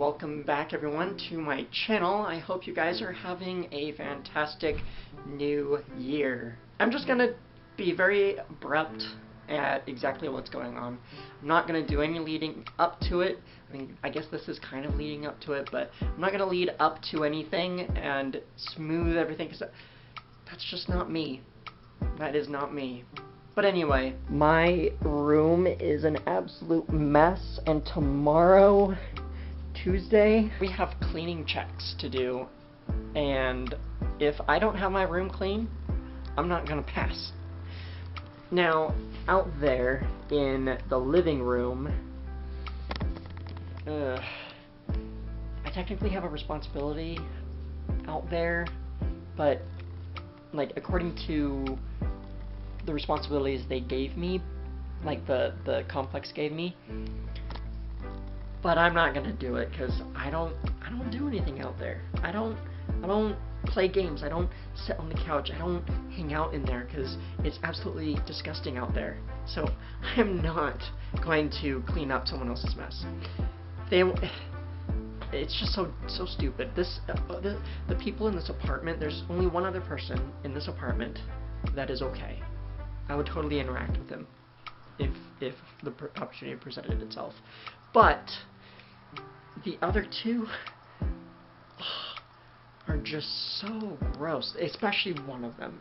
welcome back everyone to my channel. I hope you guys are having a fantastic new year. I'm just gonna be very abrupt at exactly what's going on. I'm not gonna do any leading up to it. I mean, I guess this is kind of leading up to it, but I'm not gonna lead up to anything and smooth everything, because that's just not me. That is not me. But anyway, my room is an absolute mess, and tomorrow, Tuesday, we have cleaning checks to do, and if I don't have my room clean, I'm not gonna pass. Now, out there in the living room, I technically have a responsibility out there, but like according to the responsibilities they gave me, like the complex gave me, but I'm not gonna do it because I don't do anything out there. I don't play games. I don't sit on the couch. I don't hang out in there because it's absolutely disgusting out there. So I'm not going to clean up someone else's mess. It's just so stupid. The people in this apartment, there's only one other person in this apartment that is okay. I would totally interact with him if the opportunity presented itself. But the other two are just so gross, especially one of them.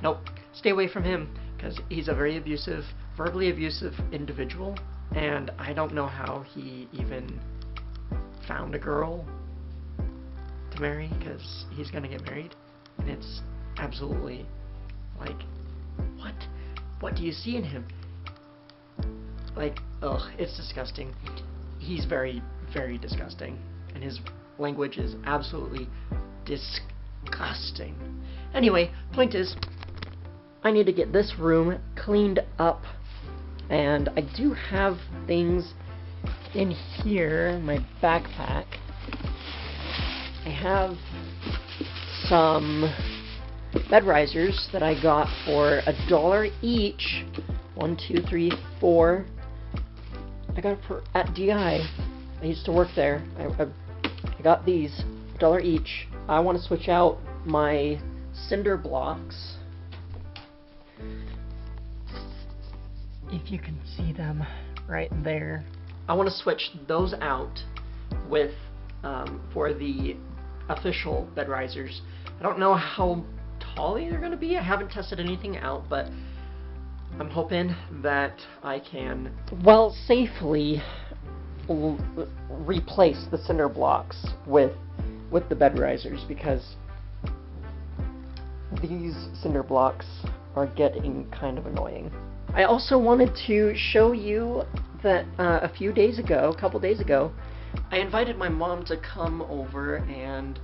Nope, stay away from him, because he's a very abusive, verbally abusive individual, and I don't know how he even found a girl to marry, because he's gonna get married, and it's absolutely like, what do you see in him? Like, ugh, it's disgusting. He's very, very disgusting, and his language is absolutely disgusting. Anyway, point is, I need to get this room cleaned up, and I do have things in here in my backpack. I have some bed risers that I got for $1 each. 1, 2, 3, 4. I got it at DI. I used to work there. I got these $1 each. I want to switch out my cinder blocks. If you can see them right there. I want to switch those out with for the official bed risers. I don't know how tall they're going to be. I haven't tested anything out, but I'm hoping that I can, well, safely replace the cinder blocks with the bed risers, because these cinder blocks are getting kind of annoying. I also wanted to show you that a couple days ago, I invited my mom to come over and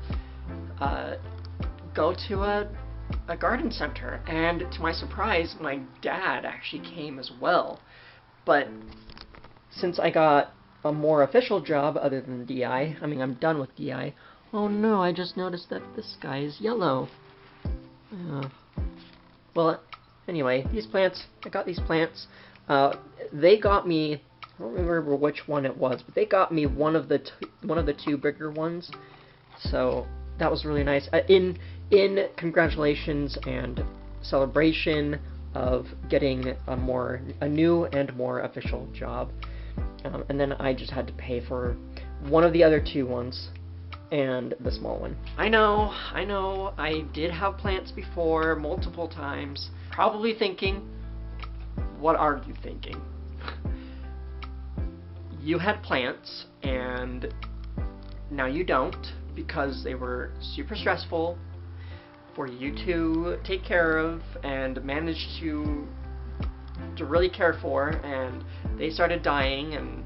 go to a garden center, and to my surprise, my dad actually came as well. But since I got a more official job other than DI, I mean, I'm done with DI. Oh no, I just noticed that this guy is yellow. Well, anyway, these plants, I got these plants. They got me, I don't remember which one it was, but they got me one of the two bigger ones. So that was really nice. In congratulations and celebration of getting a new and more official job. And then I just had to pay for one of the other two ones and the small one. I know, I did have plants before multiple times. Probably thinking, what are you thinking? You had plants and now you don't, because they were super stressful for you to take care of and manage to really care for, and they started dying and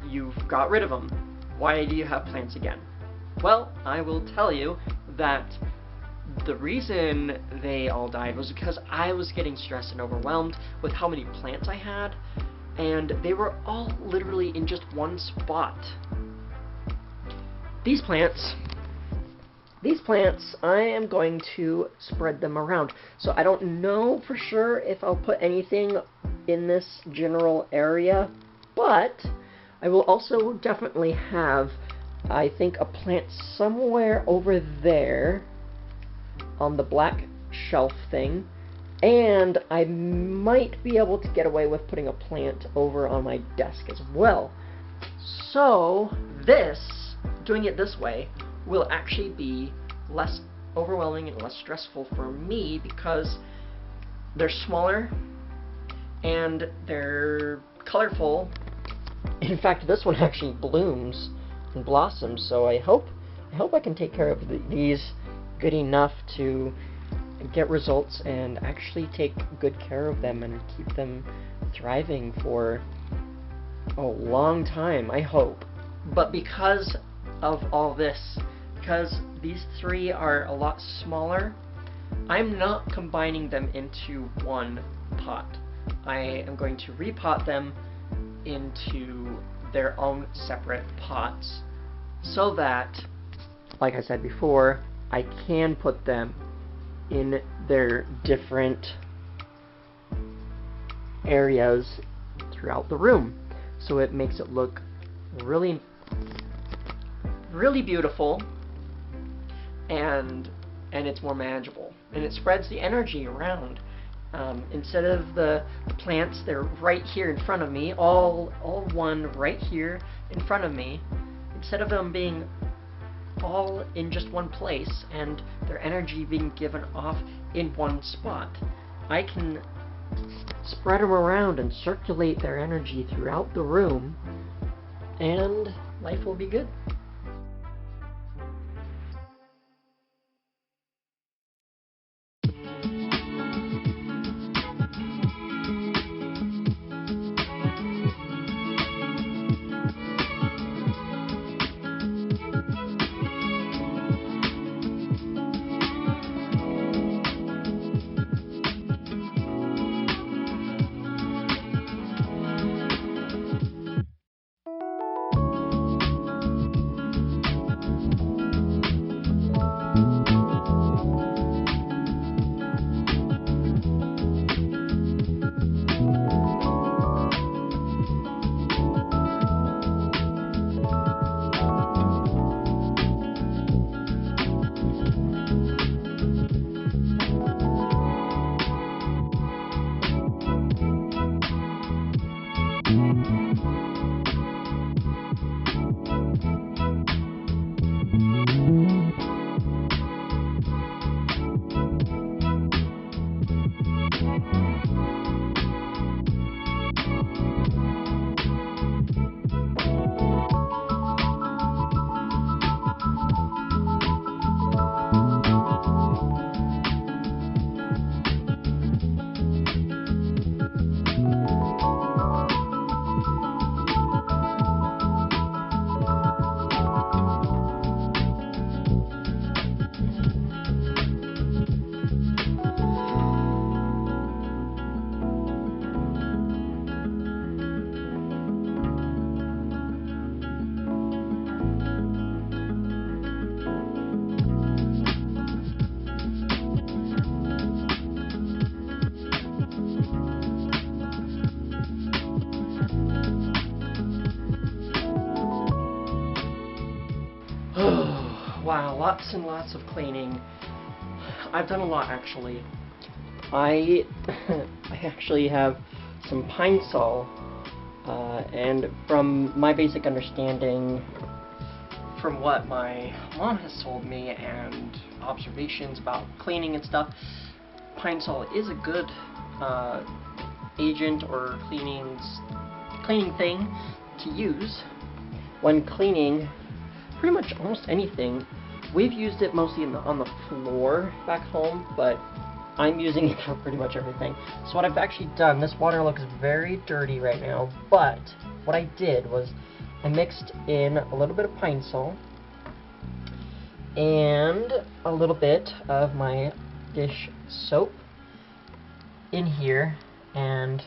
you've got rid of them. Why do you have plants again? Well, I will tell you that the reason they all died was because I was getting stressed and overwhelmed with how many plants I had, and they were all literally in just one spot. These plants, I am going to spread them around. So I don't know for sure if I'll put anything in this general area, but I will also definitely have, I think, a plant somewhere over there on the black shelf thing, and I might be able to get away with putting a plant over on my desk as well. So doing it this way will actually be less overwhelming and less stressful for me because they're smaller and they're colorful. In fact, this one actually blooms and blossoms, so I hope I can take care of these good enough to get results and actually take good care of them and keep them thriving for a long time, I hope. But because of all this, because these three are a lot smaller, I'm not combining them into one pot. I am going to repot them into their own separate pots so that, like I said before, I can put them in their different areas throughout the room. So it makes it look really, really beautiful, and it's more manageable, and it spreads the energy around. Instead of the plants, they're right here in front of me, all one right here in front of me, instead of them being all in just one place and their energy being given off in one spot, I can spread them around and circulate their energy throughout the room, and life will be good. Wow, lots and lots of cleaning. I've done a lot, actually. I actually have some pine sol, and from my basic understanding, from what my mom has told me and observations about cleaning and stuff, pine sol is a good agent or cleaning thing to use when cleaning pretty much almost anything. We've used it mostly on the floor back home, but I'm using it for pretty much everything. So what I've actually done, this water looks very dirty right now, but what I did was I mixed in a little bit of pine sol and a little bit of my dish soap in here, and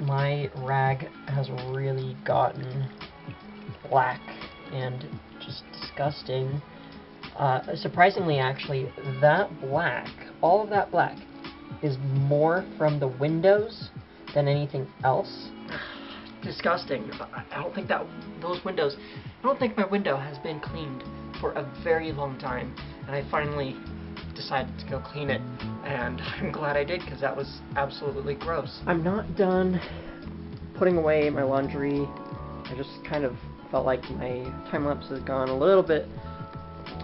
my rag has really gotten black and just disgusting. Surprisingly, actually, that black, all of that black, is more from the windows than anything else. disgusting. I don't think that those windows, I don't think my window has been cleaned for a very long time, and I finally decided to go clean it, and I'm glad I did, because that was absolutely gross. I'm not done putting away my laundry. I just kind of felt like my time lapse has gone a little bit.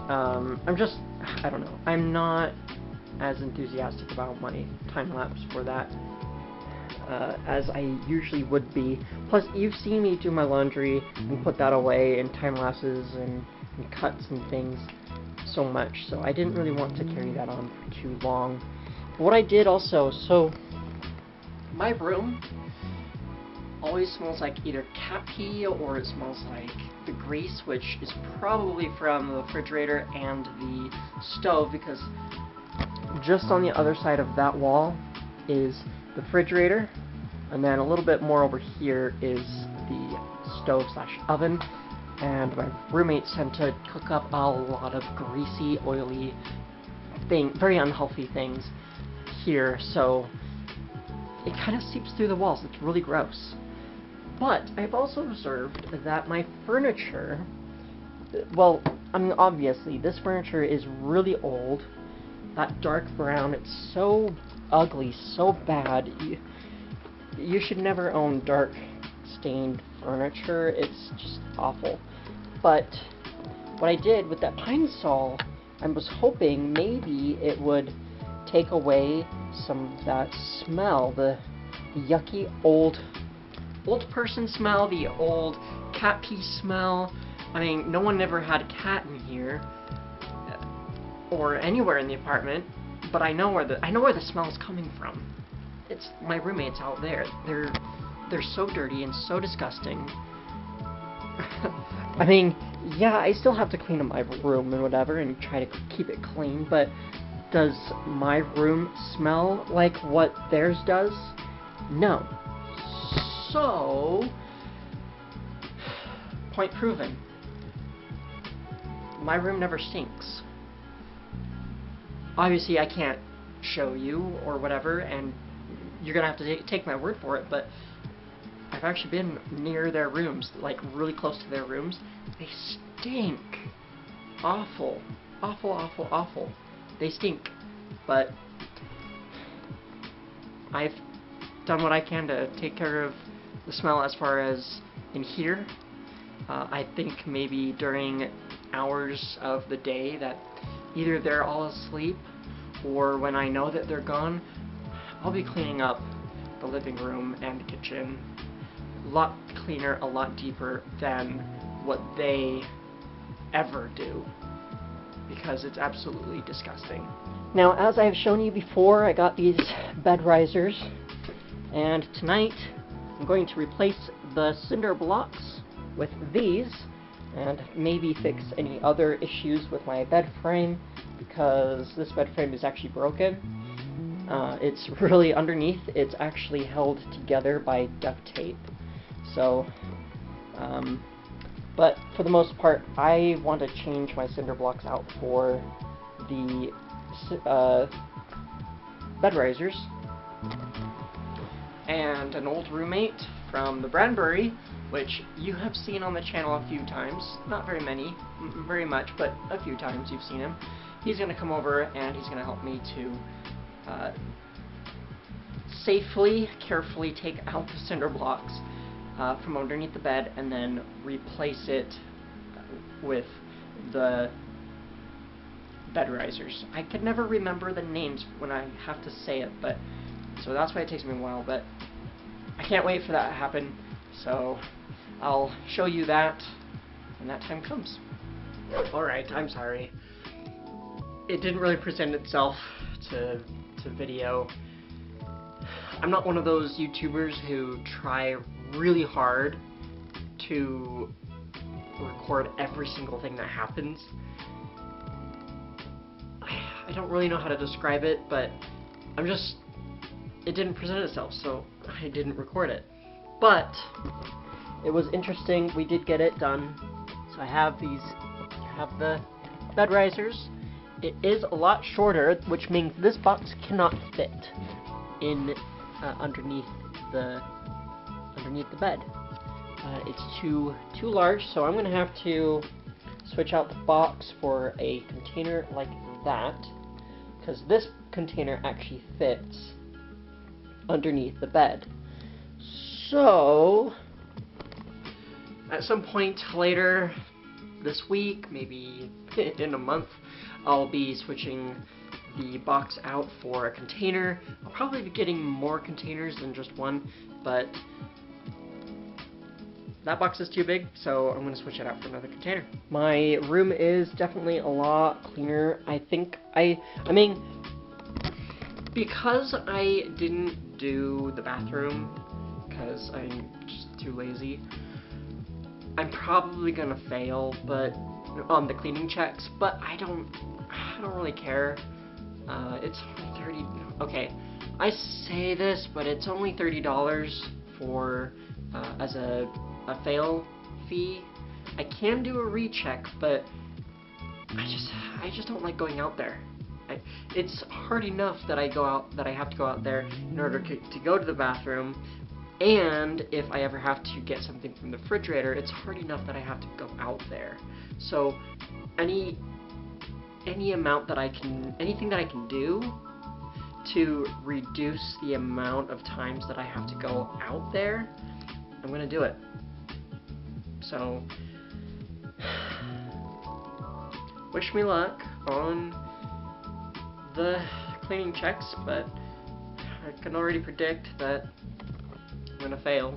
I don't know. I'm not as enthusiastic about my time lapse for that as I usually would be. Plus, you've seen me do my laundry and put that away in time lapses and cuts and things so much, so I didn't really want to carry that on for too long. But what I did also, so my room always smells like either cat pee or it smells like the grease, which is probably from the refrigerator and the stove, because just on the other side of that wall is the refrigerator, and then a little bit more over here is the stove/oven, and my roommates tend to cook up a lot of greasy, oily, very unhealthy things here, so it kind of seeps through the walls. It's really gross. But I've also observed that my furniture, well, I mean, obviously, this furniture is really old. That dark brown, it's so ugly, so bad. You should never own dark stained furniture. It's just awful. But what I did with that pine sol, I was hoping maybe it would take away some of that smell, the yucky old person smell, the old cat pee smell. I mean, no one ever had a cat in here or anywhere in the apartment, but I know where the smell is coming from. It's my roommates out there. They're so dirty and so disgusting. I mean, yeah, I still have to clean up my room and whatever and try to keep it clean, but does my room smell like what theirs does? No. So, point proven. My room never stinks. Obviously, I can't show you or whatever, and you're gonna have to take my word for it, but I've actually been near their rooms, like really close to their rooms. They stink. Awful. Awful, awful, awful. They stink. But I've done what I can to take care of the smell as far as in here. I think maybe during hours of the day that either they're all asleep or when I know that they're gone, I'll be cleaning up the living room and the kitchen a lot cleaner, a lot deeper than what they ever do, because it's absolutely disgusting. Now, as I've shown you before, I got these bed risers, and tonight I'm going to replace the cinder blocks with these, and maybe fix any other issues with my bed frame, because this bed frame is actually broken. It's really underneath, it's actually held together by duct tape. So, but for the most part, I want to change my cinder blocks out for the bed risers. And an old roommate from the Branbury, which you have seen on the channel a few times, not very much, but a few times you've seen him. He's going to come over and he's going to help me to safely, carefully take out the cinder blocks from underneath the bed and then replace it with the bed risers. I could never remember the names when I have to say it, but so that's why it takes me a while, but I can't wait for that to happen, so I'll show you that when that time comes. Alright, I'm sorry. It didn't really present itself to video. I'm not one of those YouTubers who try really hard to record every single thing that happens. I don't really know how to describe it, but it didn't present itself, so I didn't record it. But it was interesting. We did get it done. So I have the bed risers. It is a lot shorter, which means this box cannot fit in underneath the bed. it's too large, so I'm going to have to switch out the box for a container like that, because this container actually fits underneath the bed. So, at some point later this week, maybe in a month, I'll be switching the box out for a container. I'll probably be getting more containers than just one, but that box is too big, so I'm going to switch it out for another container. My room is definitely a lot cleaner. I think I mean, because I didn't do the bathroom, because I'm just too lazy, I'm probably going to fail on the cleaning checks, but I don't really care. It's only $30. Okay, I say this, but it's only $30 for as a fail fee. I can do a recheck, but I just don't like going out there. It's hard enough that I have to go out there in order to go to the bathroom, and if I ever have to get something from the refrigerator, it's hard enough that I have to go out there. So anything that I can do to reduce the amount of times that I have to go out there, I'm gonna do it. So, wish me luck on the cleaning checks, but I can already predict that I'm gonna fail.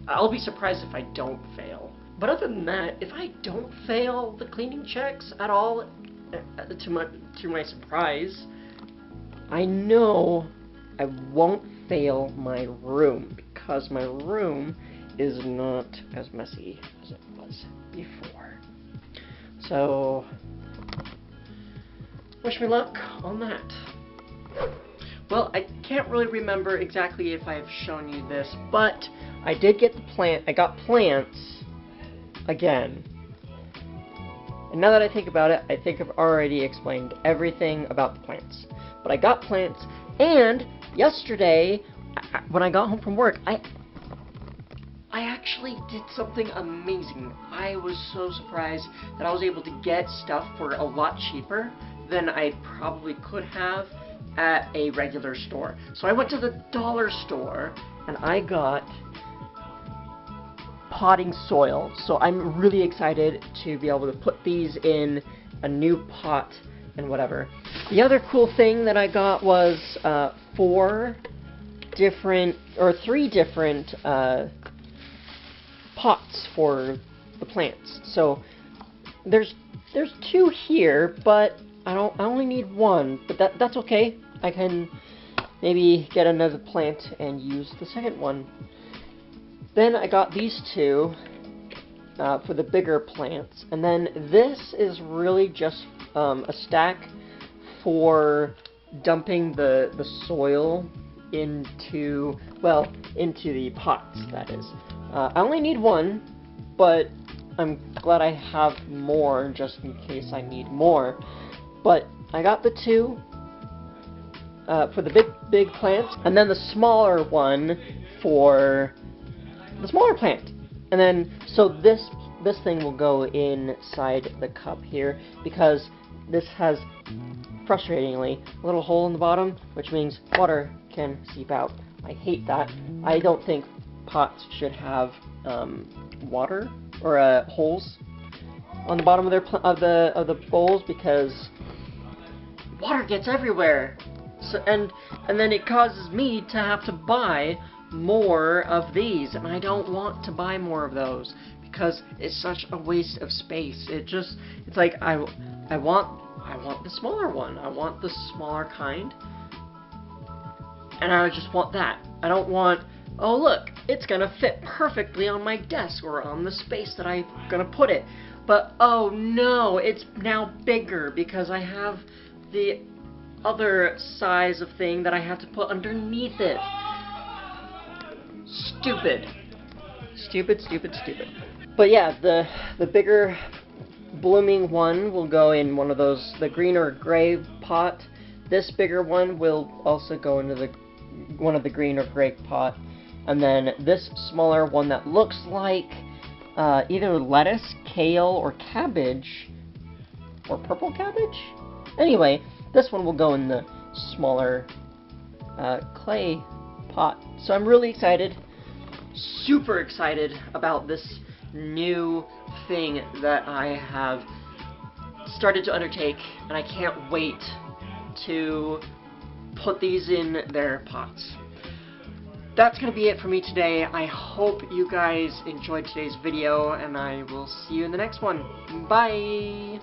I'll be surprised if I don't fail. But other than that, if I don't fail the cleaning checks at all, to my surprise, I know I won't fail my room, because my room is not as messy as it was before. So, wish me luck on that. Well, I can't really remember exactly if I've shown you this, but I did get I got plants again. And now that I think about it, I think I've already explained everything about the plants. But I got plants, and yesterday, when I got home from work, I actually did something amazing. I was so surprised that I was able to get stuff for a lot cheaper than I probably could have at a regular store. So I went to the dollar store, and I got potting soil. So I'm really excited to be able to put these in a new pot and whatever. The other cool thing that I got was 3 different pots for the plants. So there's 2 here, but I only need 1, but that's okay. I can maybe get another plant and use the second one. Then I got these 2 for the bigger plants, and then this is really just a stack for dumping the soil into the pots, that is. I only need 1, but I'm glad I have more just in case I need more. But I got the 2 for the big plants, and then the smaller one for the smaller plant. And then, so this thing will go inside the cup here, because this has, frustratingly, a little hole in the bottom, which means water can seep out. I hate that. I don't think pots should have water or holes on the bottom of the bowls, because water gets everywhere. So and then it causes me to have to buy more of these, and I don't want to buy more of those because it's such a waste of space. It's like I want the smaller one. I want the smaller kind, and I just want that. I don't want, oh look, it's gonna fit perfectly on my desk or on the space that I'm gonna put it. But oh no, it's now bigger because I have the other size of thing that I have to put underneath it. Stupid. Stupid, stupid, stupid. But yeah, the bigger blooming one will go in one of those, the green or gray pot. This bigger one will also go into one of the green or gray pot. And then this smaller one that looks like either lettuce, kale, or cabbage, or purple cabbage? Anyway, this one will go in the smaller clay pot. So I'm really excited, super excited about this new thing that I have started to undertake, and I can't wait to put these in their pots. That's going to be it for me today. I hope you guys enjoyed today's video, and I will see you in the next one. Bye!